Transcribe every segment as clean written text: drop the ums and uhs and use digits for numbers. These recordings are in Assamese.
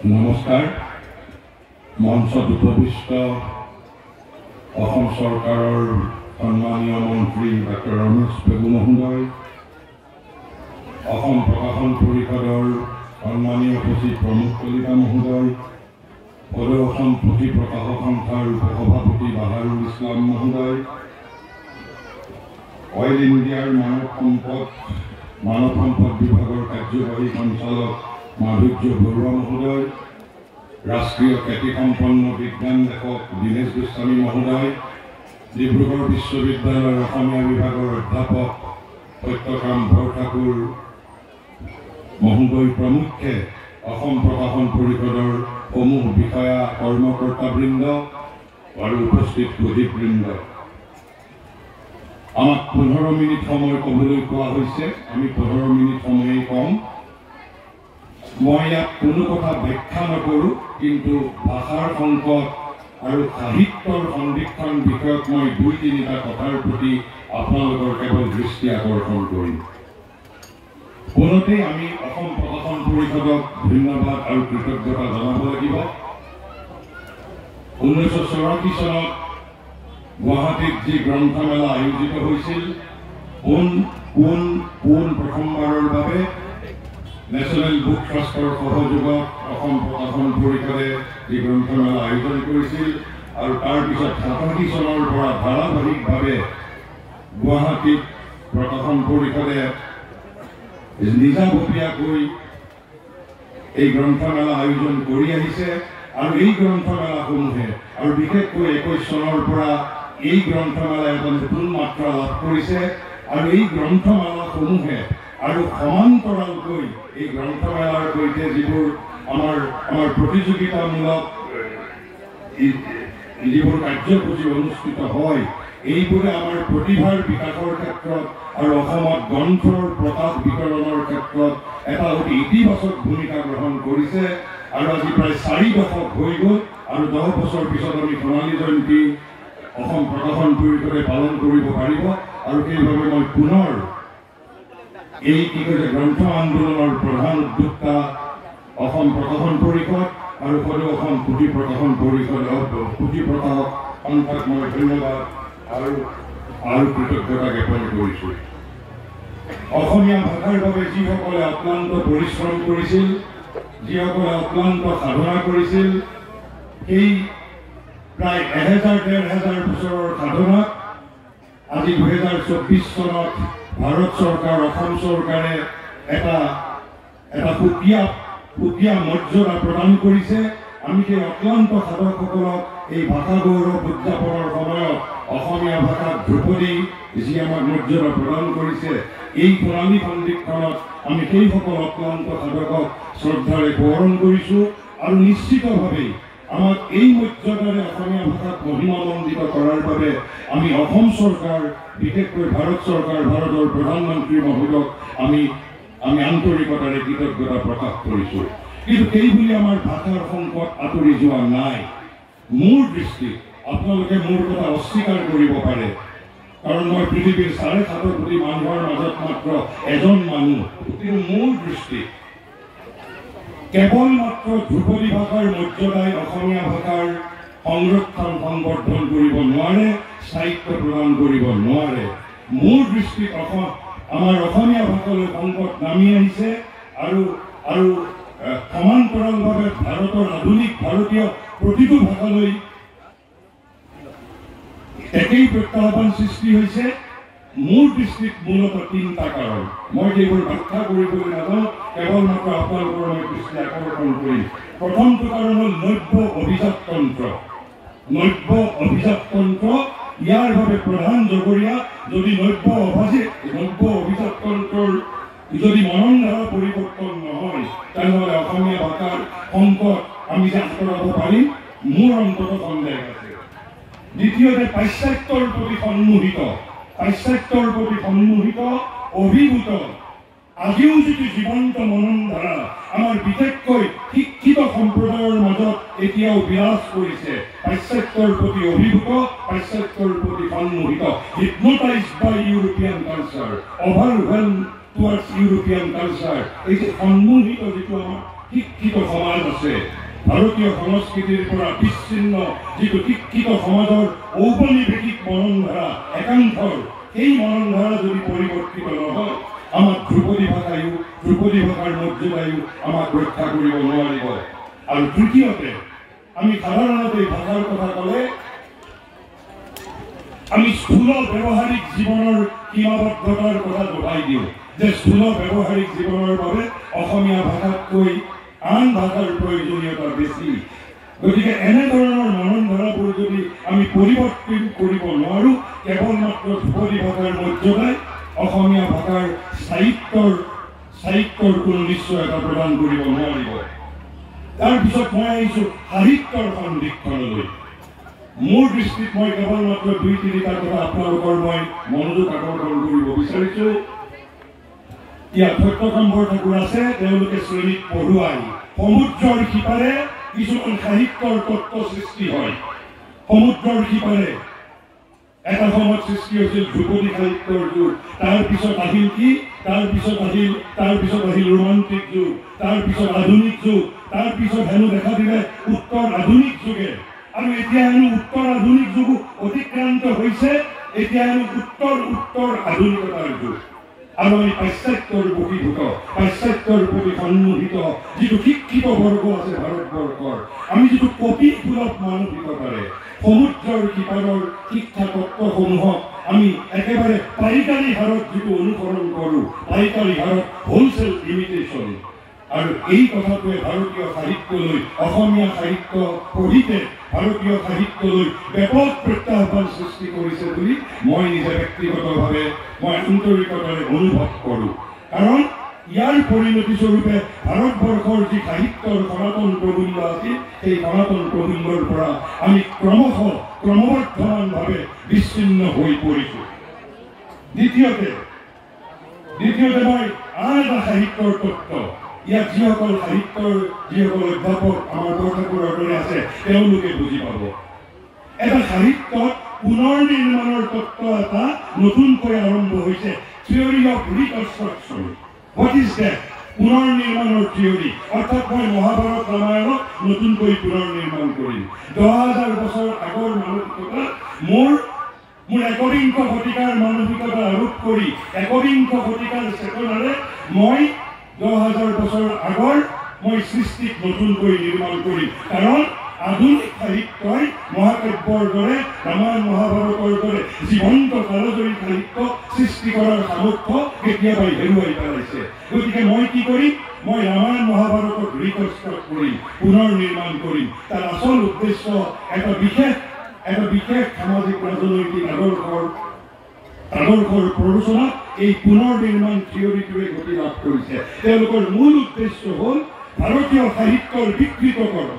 নমস্কাৰ। মঞ্চত উপবিষ্ট অসম চৰকাৰৰ সন্মানীয় মন্ত্ৰী ডক্টৰ ৰমেশ পেগু মহোদয়, অসম প্ৰকাশন পৰিষদৰ সন্মানীয় সচিব প্ৰমোদ কলিতা মহোদয়, সদৌ অসম পুথি প্ৰকাশক সন্থাৰ উপসভাপতি বাহাৰুল ইছলাম মহোদয়, অইল ইণ্ডিয়াৰ মানৱ সম্পদ বিভাগৰ কাৰ্যবাহী সঞ্চালক মাধুৰ্য বৰুৱা মহোদয়, ৰাষ্ট্ৰীয় খ্যাতিসম্পন্ন বিজ্ঞান লেখক দীনেশ গোস্বামী মহোদয়, ডিব্ৰুগড় বিশ্ববিদ্যালয়ৰ অসমীয়া বিভাগৰ অধ্যাপক সত্যকাম বৰঠাকুৰ মহোদয় প্ৰমুখ্যে অসম প্ৰকাশন পৰিষদৰ সমূহ বিষয়া কৰ্মকৰ্তাবৃন্দ আৰু উপস্থিত সুধীবৃন্দ, আমাক 15 মিনিট সময় ক'বলৈ কোৱা হৈছে। আমি 15 মিনিট সময়েই কম। মই ইয়াত কোনো কথা ব্যাখ্যা নকৰোঁ, কিন্তু ভাষাৰ সংকট আৰু সাহিত্যৰ সন্দিক্ষণ বিষয়ক মই 2-3টা কথাৰ প্ৰতি আপোনালোকৰ কেৱল দৃষ্টি আকৰ্ষণ কৰিম। পুনতেই আমি অসম প্ৰকাশন পৰিষদক ধন্যবাদ আৰু কৃতজ্ঞতা জনাব লাগিব। 1984 চনত গুৱাহাটীত যি গ্ৰন্থমেলা আয়োজিত হৈছিল, প্ৰথমবাৰৰ বাবে নেশ্যনেল বুক ট্ৰাষ্টৰ সহযোগত অসম প্ৰকাশন পৰিষদে যি গ্ৰন্থমেলা আয়োজন কৰিছিল, আৰু তাৰ পিছত 87 চনৰ পৰা ধাৰাবাহিকভাৱে গুৱাহাটীত প্ৰকাশন পৰিষদে নিজাববীয়াকৈ এই গ্ৰন্থমেলা আয়োজন কৰি আহিছে। আৰু এই গ্ৰন্থমেলাসমূহে আৰু বিশেষকৈ 21 চনৰ পৰা এই গ্ৰন্থমেলা এটা নতুন মাত্ৰা লাভ কৰিছে। আৰু এই গ্ৰন্থমেলাসমূহে আৰু সমান্তৰালকৈ এই গ্ৰন্থমেলাৰ সৈতে যিবোৰ আমাৰ প্ৰতিযোগিতামূলক যিবোৰ কাৰ্যসূচী অনুষ্ঠিত হয়, এইবোৰে আমাৰ প্ৰতিভাৰ বিকাশৰ ক্ষেত্ৰত আৰু অসমত গ্ৰন্থৰ প্ৰকাশ বিতৰণৰ ক্ষেত্ৰত এটা অতি ইতিবাচক ভূমিকা গ্ৰহণ কৰিছে। আৰু আজি প্ৰায় 4 দশক হৈ গ'ল, আৰু 10 বছৰ পিছত আমি সোণালী জয়ন্তী অসম প্ৰকাশন পৰিষদে পালন কৰিব পাৰিব। আৰু সেইবাবে মই পুনৰ এই গ্ৰন্থ আন্দোলনৰ প্ৰধান উদ্যোক্তা অসম প্ৰকাশন পৰিষদ আৰু সদৌ অসম পুথি প্ৰকাশক সন্থাক মই ধন্যবাদ আৰু কৃতজ্ঞতা জ্ঞাপন কৰিছোঁ। অসমীয়া ভাষাৰ বাবে যিসকলে অক্লান্ত পৰিশ্ৰম কৰিছিল, যিসকলে অক্লান্ত সাধনা কৰিছিল, সেই প্ৰায় 1000-1500 বছৰৰ সাধনাক আজি 2024 চনত ভাৰত চৰকাৰ, অসম চৰকাৰে এটা সুকীয়া মৰ্যাদা প্ৰদান কৰিছে। আমি সেই অক্লান্ত সাধকসকলক এই ভাষা গৌৰৱ উদযাপনৰ সময়ত অসমীয়া ভাষাক ধ্ৰুপদী যি আমাক মৰ্যাদা প্ৰদান কৰিছে, এই সোণালী সন্ধিক্ষণত আমি সেইসকল অক্লান্ত সাধকক শ্ৰদ্ধাৰে সোঁৱৰণ কৰিছোঁ। আৰু নিশ্চিতভাৱেই আমাক এই মৰ্যাদাৰে অসমীয়া ভাষাক মহিমামণ্ডিত কৰাৰ বাবে আমি অসম চৰকাৰ, বিশেষকৈ ভাৰত চৰকাৰ, ভাৰতৰ প্ৰধানমন্ত্ৰী মহোদয়ক আমি আন্তৰিকতাৰে কৃতজ্ঞতা প্ৰকাশ কৰিছোঁ। কিন্তু সেই বুলি আমাৰ ভাষাৰ সংকট আঁতৰি যোৱা নাই। মোৰ দৃষ্টিত আপোনালোকে মোৰ কথা অস্বীকাৰ কৰিব পাৰে, কাৰণ মই পৃথিৱীৰ 7.5 কোটি মানুহৰ মাজত মাত্ৰ এজন মানুহ। কিন্তু মোৰ দৃষ্টিত কেৱল মাত্ৰ ধ্ৰুপদী ভাষাৰ মৰ্যাদাই অসমীয়া ভাষাৰ সংৰক্ষণ সংবৰ্ধন কৰিব নোৱাৰে, স্থায়িত্ব প্ৰদান কৰিব নোৱাৰে। মোৰ দৃষ্টিত আমাৰ অসমীয়া ভাষালৈ সংকট নামি আহিছে আৰু সমান্তৰালভাৱে ভাৰতৰ আধুনিক ভাৰতীয় প্ৰতিটো ভাষালৈ একেই প্ৰত্যাহ্বান সৃষ্টি হৈছে। মোৰ দৃষ্টিত মূলতঃ 3টা কাৰণ। মই এইবোৰ ব্যাখ্যা কৰিবলৈ নাযাওঁ, কেৱল মাত্ৰ আপোনালোকৰ মই দৃষ্টি আকৰ্ষণ কৰিম। প্ৰথমটো কাৰণ হ'ল নব্য অভিজাততন্ত্ৰ। ইয়াৰ বাবে প্ৰধান জগৰীয়া। যদি নব্য অভিজাততন্ত্ৰৰ যদি মননধাৰা পৰিৱৰ্তন নহয়, তেনেহ'লে অসমীয়া ভাষাৰ সংকট আমি যে আঁতৰাব পাৰিম, মোৰ অন্তত সন্দেহ আছে। দ্বিতীয়তে পাশ্চাত্যৰ প্ৰতি সন্মোহিত অভিভূত আজিও যিটো জীৱন্ত মননধাৰা আমাৰ বিশেষকৈ শিক্ষিত সম্প্ৰদায়ৰ মাজত এতিয়াও বিৰাজ কৰিছে, পাশ্চাত্যৰ প্ৰতি অভিভূত, পাশ্চাত্যৰ প্ৰতি সন্মোহিত, hypnotized by European culture, overwhelmed towards European culture, এই যে সন্মোহিত যিটো আমাৰ শিক্ষিত সমাজ আছে, ভাৰতীয় সংস্কৃতিৰ পৰা বিচ্ছিন্ন যিটো শিক্ষিত সমাজৰ ঔপনিবেশিক মননধাৰা একাংশৰ, এই মননধাৰা যদি পৰিৱৰ্তিত নহয়, আমাক ধ্ৰুপদী ভাষায়ো, ধ্ৰুপদী ভাষাৰ মৰ্যাদায়ো আমাক ৰক্ষা কৰিব নোৱাৰিব। আৰু তৃতীয়তে, আমি সাধাৰণতে ভাষাৰ কথা ক'লে আমি স্থূল ব্যৱহাৰিক জীৱনৰ সীমাবদ্ধতাৰ কথা দবাই দিওঁ যে স্থূল ব্যৱহাৰিক জীৱনৰ বাবে অসমীয়া ভাষাতকৈ আন ভাষাৰ প্ৰয়োজনীয়তা বেছি। গতিকে এনেধৰণৰ মনন ধাৰাবোৰ যদি আমি পৰিৱৰ্তন কৰিব নোৱাৰোঁ, কেৱল মাত্ৰ ধ্ৰুপদী ভাষাৰ মৰ্যাদাই অসমীয়া ভাষাৰ সাহিত্যৰ কোনো নিশ্চয়তা প্ৰদান কৰিব নোৱাৰিব। তাৰপিছত মই আহিছোঁ সাহিত্যৰ সন্দিক্ষণলৈ। মোৰ দৃষ্টিত মই কেৱল মাত্ৰ ২-৩টা কথা আপোনালোকৰ মই মনোযোগ আকৰ্ষণ কৰিব বিচাৰিছোঁ। ইয়াত সত্যকাম্বৰ ঠাকুৰ আছে, তেওঁলোকে শ্ৰেণীত পঢ়ুৱাই সমুদ্ৰৰ সিপাৰে কিছুমান সাহিত্যৰ তত্ত্ব সৃষ্টি হয়। সমুদ্ৰৰ সিপাৰে এটা সময়ত সৃষ্টি হৈছিল ধ্ৰুপদী সাহিত্যৰ যুগ, তাৰপিছত আহিল কি, তাৰপিছত আহিল ৰোমান্টিক যুগ, তাৰপিছত আধুনিক যুগ, তাৰপিছত হেনো দেখা দিলে উত্তৰ আধুনিক যুগে, আৰু এতিয়া হেনো উত্তৰ আধুনিক যুগ অতিক্ৰান্ত হৈছে, এতিয়া হেনো উত্তৰ আধুনিকতাৰ যুগ। আৰু আমি পাশ্চাত্যৰ বশীভূত, পাশ্চাত্যৰ প্ৰতি সন্মোহিত যিটো শিক্ষিত বৰ্গ আছে ভাৰতবৰ্ষৰ, আমি যিটো কপি সুলভ মানসিকতাৰে সমুদ্ৰৰ সিপাৰৰ শিক্ষা তত্ত্বসমূহক আমি একেবাৰে পাইকাৰী হাৰত যিটো অনুসৰণ কৰোঁ, পাইকাৰী হাৰত হোলচেল ইমিটেশ্যন, আৰু এই কথাটোৱে ভাৰতীয় সাহিত্যলৈ, অসমীয়া সাহিত্য পঢ়িতে ভাৰতীয় সাহিত্যলৈ ব্যাপক প্ৰত্যাহ্বান সৃষ্টি কৰিছে বুলি মই নিজে ব্যক্তিগতভাৱে মই আন্তৰিকতাৰে অনুভৱ কৰোঁ। কাৰণ ইয়াৰ পৰিণতি স্বৰূপে ভাৰতবৰ্ষৰ যি সাহিত্যৰ সনাতন প্ৰমূল্য আছিল, সেই সনাতন প্ৰমূল্যৰ পৰা আমি ক্ৰমবৰ্ধমানভাৱে বিচ্ছিন্ন হৈ পৰিছোঁ। দ্বিতীয়তে মই আন এটা সাহিত্যৰ তত্ত্ব, ইয়াত যিসকল অধ্যাপক আমাৰ বৰঠাকুৰৰ দৰে আছে তেওঁলোকে বুজি পাব। এটা সাহিত্যত পুনৰ নিৰ্মাণৰ তত্ত্ব এটা নতুনকৈ আৰম্ভ হৈছে, theory of reconstruction. What is that? পুনৰ নিৰ্মাণৰ থিয়ৰী, অৰ্থাৎ মই মহাভাৰত ৰামায়ণক নতুনকৈ পুনৰ নিৰ্মাণ কৰিম। ১০,০০০ বছৰ আগৰ মানসিকতা মোৰ একবিংশ শতিকাৰ মানসিকতা আৰোপ কৰি একবিংশ শতিকাৰ চেতনাৰে মই ১০,০০০ বছৰ আগৰ মই সৃষ্টিক নতুনকৈ নিৰ্মাণ কৰিম। কাৰণ আধুনিক সাহিত্যই মহাকাব্যৰ দৰে, ৰামায়ণ মহাভাৰতৰ দৰে জীৱন্ত কালজয়ী সাহিত্য সৃষ্টি কৰাৰ সামৰ্থ্য কেতিয়াবাই হেৰুৱাই পেলাইছে। গতিকে মই কি কৰিম? মই ৰামায়ণ মহাভাৰতক ৰিকনষ্ট্ৰাক্ট কৰিম, পুনৰ নিৰ্মাণ কৰিম। তাৰ আচল উদ্দেশ্য এটা বিশেষ সামাজিক ৰাজনৈতিক আদৰ্শৰ প্ৰৰোচনাত এই পুনৰ নিৰ্মাণ থিয়ৰীটোৱে গতি লাভ কৰিছে। তেওঁলোকৰ মূল উদ্দেশ্য হ'ল ভাৰতীয় সাহিত্যৰ বিকৃতকৰণ,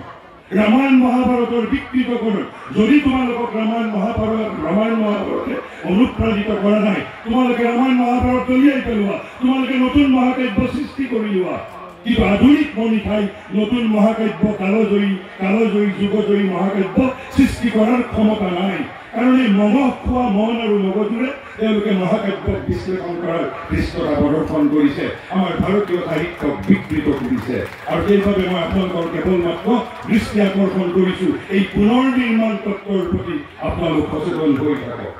ৰামায়ণ মহাভাৰতৰ বিকৃতকৰণ। যদি তোমালোকক ৰামায়ণ মহাভাৰতে অনুপ্ৰাণিত কৰা নাই, তোমালোকে ৰামায়ণ মহাভাৰত দলিয়াই পেলোৱা, তোমালোকে নতুন মহাকাব্য সৃষ্টি কৰি লোৱা। কিন্তু আধুনিক মনিষাই নতুন মহাকাব্য, কালজয়ী যুগজয়ী মহাকাব্য সৃষ্টি কৰাৰ ক্ষমতা নাই। কাৰণ এই মগজ খোৱা মন আৰু মগজুৰে তেওঁলোকে মহাকাব্যক বিশ্লেষণ কৰাৰ দৃষ্টতা প্ৰদৰ্শন কৰিছে, আমাৰ ভাৰতীয় সাহিত্যক বিকৃত কৰিছে। আৰু সেইবাবে মই আপোনালোকৰ কেৱল মাত্ৰ দৃষ্টি আকৰ্ষণ কৰিছোঁ, এই পুনৰ নিৰ্মাণ তত্ত্বৰ প্ৰতি আপোনালোক সচেতন হৈ থাকক।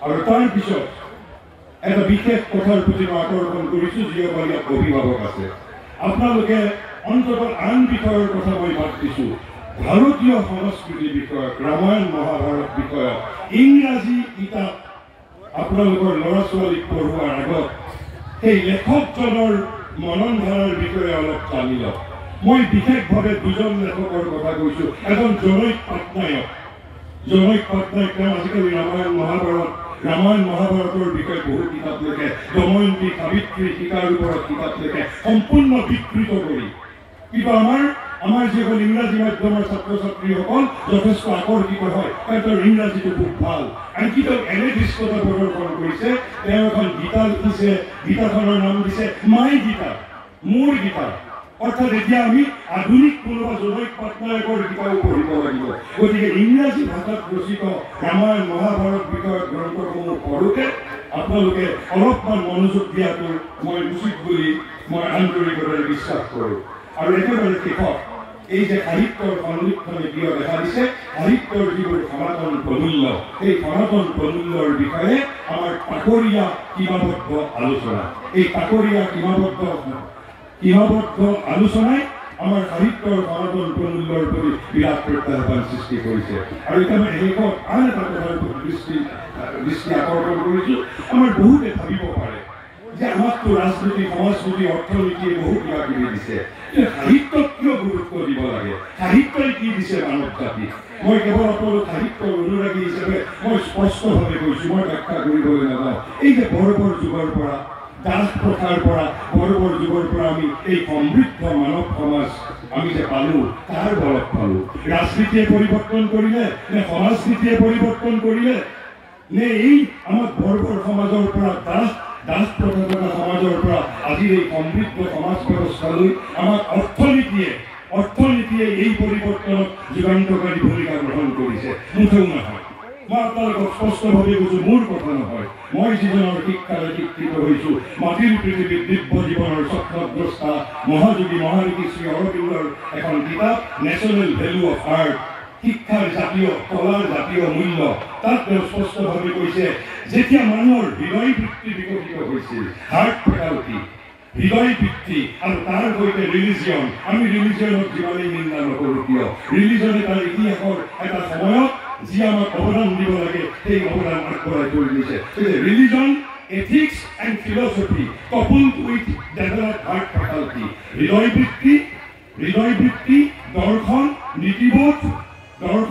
আৰু তাৰপিছত এটা বিশেষ কথাৰ প্ৰতি মই আকৰ্ষণ কৰিছোঁ, যিসকল ইয়াত অভিভাৱক আছে, আপোনালোকে অন্ততঃ আন বিষয়ৰ কথা মই বাদ দিছোঁ, ভাৰতীয় সংস্কৃতি বিষয়ক, ৰামায়ণ মহাভাৰত বিষয়ক ইংৰাজী কিতাপ আপোনালোকৰ ল'ৰা ছোৱালীক পঢ়োৱাৰ আগত সেই লেখকজনৰ মননধাৰাৰ বিষয়ে অলপ জানি লওক। মই বিশেষভাৱে দুজন লেখকৰ কথা কৈছোঁ। এজন জনৈক পাটনায়ক, তেওঁ আজিকালি ৰামায়ণ মহাভাৰতৰ বিষয়ে বহু কিতাপ লিখে, দময়ন্তী, সাবিত্ৰী, সীতাৰ ওপৰত কিতাপ লিখে, সম্পূৰ্ণ বিকৃত কৰি। কিন্তু আমাৰ যিসকল ইংৰাজী মাধ্যমৰ ছাত্ৰ ছাত্ৰীসকল যথেষ্ট আকৰ্ষিত হয়, তেওঁৰ ইংৰাজীটো খুব ভাল। আনকি তেওঁ এনে দৃষ্টতা প্ৰদৰ্শন কৰিছে, তেওঁ এখন গীতা লিখিছে, গীতাখনৰ নাম দিছে মাই গীতা, মোৰ গীতা। অৰ্থাৎ এতিয়া আমি আধুনিক কোনোবা জনৈক পাটনায়কৰ গীতাও পঢ়িব লাগিব। গতিকে ইংৰাজী ভাষাত ৰচিত ৰামায়ণ মহাভাৰত বিষয়ক গ্ৰন্থসমূহ পঢ়োঁতে আপোনালোকে অলপমান মনোযোগ দিয়াটো মই উচিত বুলি মই আন্তৰিকতাৰে বিশ্বাস কৰোঁ। আৰু একেবাৰে শেষত এই যে সাহিত্যৰ সংৰক্ষণে কিয় দেখা দিছে, সাহিত্যৰ যিবোৰ সনাতন প্ৰমূল্য, এই সনাতন প্ৰমূল্যৰ বিষয়ে আমাৰ তাকৰীয়া সীমাবদ্ধ আলোচনা, এই তাকৰীয়া সীমাবদ্ধ আলোচনাই আমাৰ সাহিত্যৰ সনাতন প্ৰমূল্যৰ প্ৰতি বিৰাট প্ৰত্যাহ্বান সৃষ্টি কৰিছে। আৰু একেবাৰে শেষত আন এটা কথাৰ প্ৰতি দৃষ্টি আকৰ্ষণ কৰিছোঁ। আমাৰ বহুতে ভাবিব পাৰে যে আমাকতো ৰাজনীতি, সমাজনীতি, অৰ্থনীতিয়ে বহু কিবা কিবি দিছে, সাহিত্যক কিয় গুৰুত্ব দিব লাগে, সাহিত্যই কি দিছে মানৱ জাতিক? মই কেৱল আপোনালোক সাহিত্যৰ অনুৰাগী হিচাপে মই স্পষ্টভাৱে কৈছোঁ, মই ব্যাখ্যা কৰিবলৈ নাযাওঁ। এই যে বৰ্বৰ যুগৰ পৰা, দাস প্ৰথাৰ পৰা, বৰ্বৰ যুগৰ পৰা আমি এই সমৃদ্ধ মানৱ সমাজ আমি যে পালোঁ, তাৰ বলত পালোঁ। ৰাজনীতিয়ে পৰিৱৰ্তন কৰিলে নে সমাজনীতিয়ে পৰিৱৰ্তন কৰিলে, নে এই আমাক বৰ্বৰ সমাজৰ পৰা দাস প্ৰথা থকা সমাজৰ পৰা আজিৰ এই সমৃদ্ধ সমাজ ব্যৱস্থালৈ আমাক অৰ্থনীতিয়ে এই পৰিৱৰ্তনত যুগান্তকাৰী ভূমিকা গ্ৰহণ কৰিছে? মুঠেও নহয়। মই আপোনালোকক স্পষ্টভাৱে কৈছোঁ, মোৰ কথা নহয়। মই যিজনৰ শিক্ষাৰে শিক্ষিত হৈছোঁ, মাটিৰ পৃথিৱীত দিব্য জীৱনৰ স্বপ্নদ্ৰষ্টা মহাযোগী মহাৰিষি শ্ৰী অৰবিন্দৰ এখন কিতাপ নেশ্যনেল ভেলু অফ আৰ্ট, শিক্ষাৰ জাতীয়, কলাৰ জাতীয় মূল্য, তাত তেওঁ স্পষ্টভাৱে কৈছে, যেতিয়া মানুহৰ হৃদয় বৃত্তি বিকশিত হৈছিল, হাৰ্ট ফেকাল্টি, হৃদয় বৃত্তি, আৰু তাৰ সৈতে ৰিলিজিয়ন, আমি ৰিলিজিয়নক যিমানেই নিন্দা নকৰোঁ কিয়, ৰিলিজনে তাৰ ইতিহাসৰ এটা সময়ত যি আমাক অৱদান দিব লাগে সেই অৱদান আগবঢ়াই থৈ দিছে। Religion, ethics and philosophy coupled with developed heart faculty, হৃদয় বৃত্তি, দৰ্শন, নীতিবোধ আৰু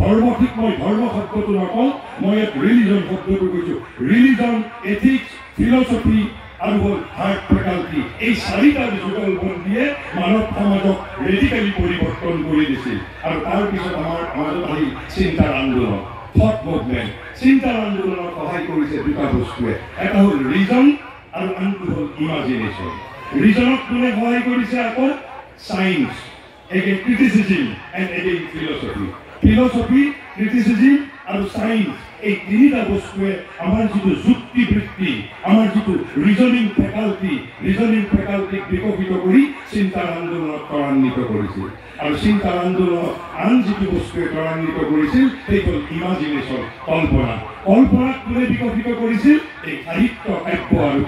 ধৰ্ম ঠিক মই ধৰ্ম শব্দটো নকওঁ, মই ইয়াত ৰিলিজন শব্দটো কৈছোঁ। ৰিলিজন, এথিক্স, ফিলচফি আৰু হ'ল হাৰ্ট ফেকাল্টি, এই চাৰিটাৰ যুগলবন্দীয়ে মানৱ সমাজক ৰেডিকেলি পৰিৱৰ্তন কৰি দিছিল। আৰু তাৰপিছত আমাৰ মাজত আহিল চিন্তাৰ আন্দোলন, থট মুভমেণ্ট। চিন্তাৰ আন্দোলনত সহায় কৰিছে দুটা বস্তুৱে, এটা হ'ল ৰিজন আৰু আনটো হ'ল ইমাজিনেশ্যন। ৰিজনক কোনে সহায় কৰিছে? আকৌ science, again criticism and again philosophy. Philosophy, criticism আৰু চাইন্স, এই তিনিটা বস্তুৱে আমাৰ যিটো যুক্তিবৃত্তি, আমাৰ যিটো ৰিজনিং ফেকাল্টিক বিকশিত কৰি চিন্তাৰ আন্দোলনক ত্বৰান্বিত কৰিছিল। আৰু চিন্তাৰ আন্দোলনক আন যিটো বস্তুৱে ত্বৰান্বিত কৰিছিল সেই হ'ল ইমাজিনেশ্যন, কল্পনাক কোনে বিকশিত কৰিছিল? এই সাহিত্য, কাব্য আৰু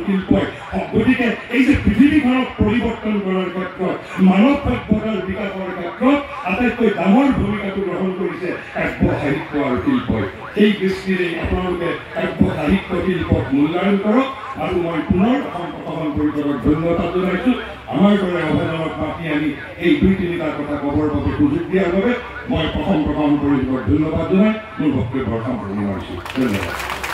শিল্পই। গতিকে এই যে পৃথিৱীখনক পৰিৱৰ্তন কৰাৰ ক্ষেত্ৰত, মানৱ সভ্যতাৰ বিকাশৰ ক্ষেত্ৰত আটাইতকৈ ডাঙৰ ভূমিকাটো গ্ৰহণ কৰিছে কাব্য, সাহিত্য আৰু শিল্পই। সেই দৃষ্টিৰে আপোনালোকে কাব্য, সাহিত্য, শিল্পক মূল্যায়ন কৰক। আৰু মই পুনৰ অসম প্ৰশাসন পৰিষদক ধন্যবাদ জনাইছোঁ, আমাৰ দৰে অভিযানক মাতি আনি এই ২-৩টা কথা ক'বৰ বাবে সুযোগ দিয়াৰ বাবে মই অসম প্ৰশাসন পৰিষদক ধন্যবাদ জনাই মোৰ বক্তব্য সামৰণি মাৰিছোঁ। ধন্যবাদ।